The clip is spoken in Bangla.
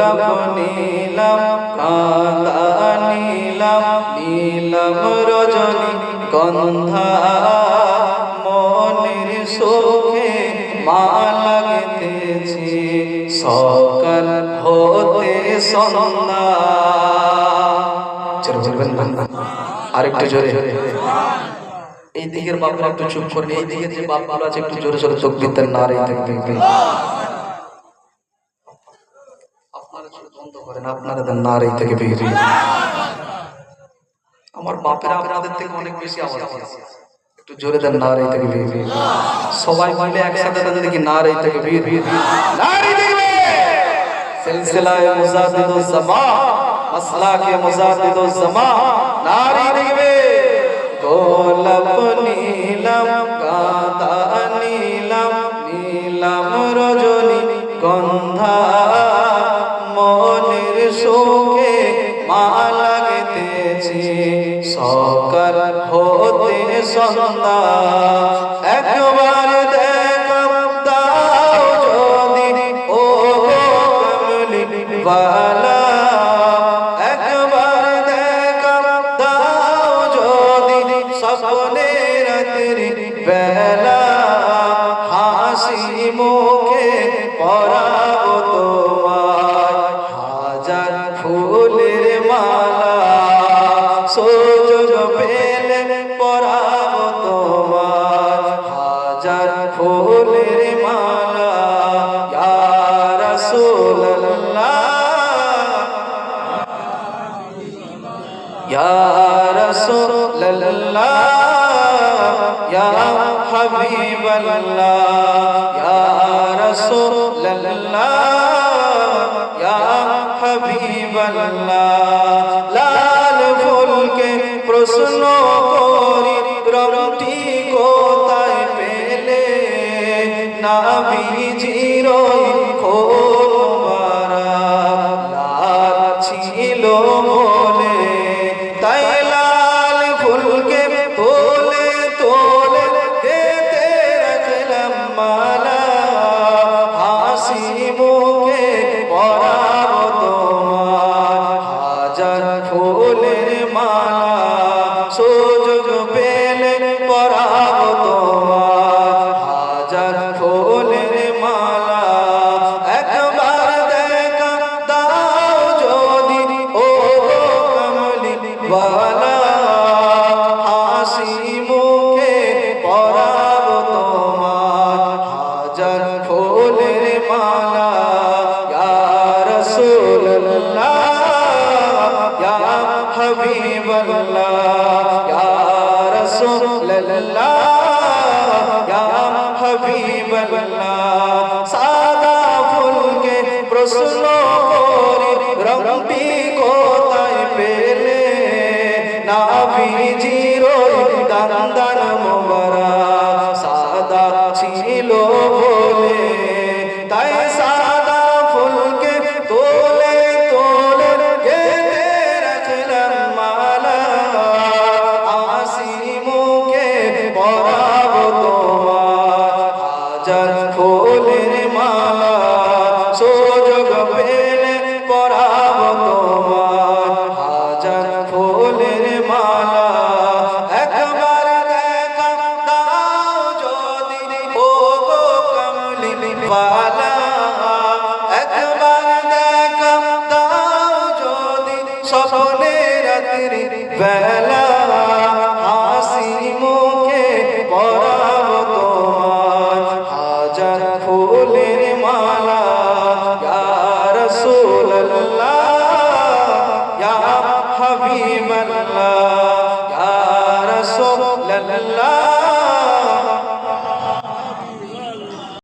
গোলাপ নীলাম কাঁদা নীলাম নীলাম রজনী গন্ধা মনের সুখে মালা গেঁথেছি সকাল হতে সন্ধ্যা। আরেকটু জোরে, এই দিকের বাপরা একটু চুপ করেন, এই দিকের যে বাপগুলো আছে একটু জোরে জোরে তকবীর নারে তাকবীর। আপনারা চোখ বন্ধ করেন, আপনারা দেন নারে তাকবীর। আমার বাপেরা আপনাদের থেকে অনেক বেশি আওয়াজ দিয়েছে, একটু জোরে দেন নারে তাকবীর। সবাই মিলে একসাথে দেন দেখি নারে তাকবীর, নারে তাকবীর। সিলসিলায়ে মুজাদ্দিদুজ জামান, মাসলাকে মুজাদ্দিদুজ জামান, নারে তাকবীর। গোলাপ নীলাম কাঁদা নীলাম নীলাম রজনী গন্ধা মনের সুখে মালা গেঁথেছি সকাল হতে সন্ধ্যা। একবার দেখা দাও যদি ও কমলি বালা, একবার দেখা দাও যদি স্বপ্নে রাতের বেলা, হাসি মুখে পরাবো তোমায় হাজার ফুলের মালা, সুযোগ পেলে পরাবো তোমায় হাজার ফুলের মালা। ইয়া রাসূলুল্লাহ ইয়া রাসূলুল্লাহ ইয়া হাবিবাল্লাহ ইয়া রাসূলুল্লাহ ইয়া হাবিবাল্লাহ। লাল ফুলকে প্রশ্ন করি রংটি কোথায় পেলে, নবীজির খোল মুবারক লাল ছিল বলে, তাই লাল ফুলকে তোলে তোলে গেঁথে রাখলাম মালা, হাসি মুখে পরাবো তোমায় হাজার ফুলের মালা, সুযোগ পেলে পরাবো তোমায় হাজার ফুলের মালা। একবার দেখা দাও যদি ও কমলি বালা, হাসি মুখে পরাবো তোমায় হাজার ফুলের মালা। ইয়া রাসূলুল্লাহ ইয়া হাবিবাল্লাহ ইয়া রাসূলুল্লাহ ইয়া হাবিবাল্লাহ। সাদা ফুলকে প্রশ্ন করি রংটি কোথায় পেলে, নবীজির দান মুবারক সাদা ছিল বলে, তাই সাদা ফুলকে তোলে তোলে গেঁথে রাখলাম মালা, হাসি মুখে পরাবো তোমায় হাজার ফুলের মালা, সুযোগ পেলে পরাবো তোমায় হাজার ফুলের মালা। একবার দেখা দাও যদি ও গো কমলি বালা, একবার দেখা দাও যদি স্বপ্নে রাতের বেলা, হাসি মুখে পরাবো তোমায় হাজার ফুলের মালা। ইয়া রাসূলুল্লাহ ইয়া হাবিবাল্লাহ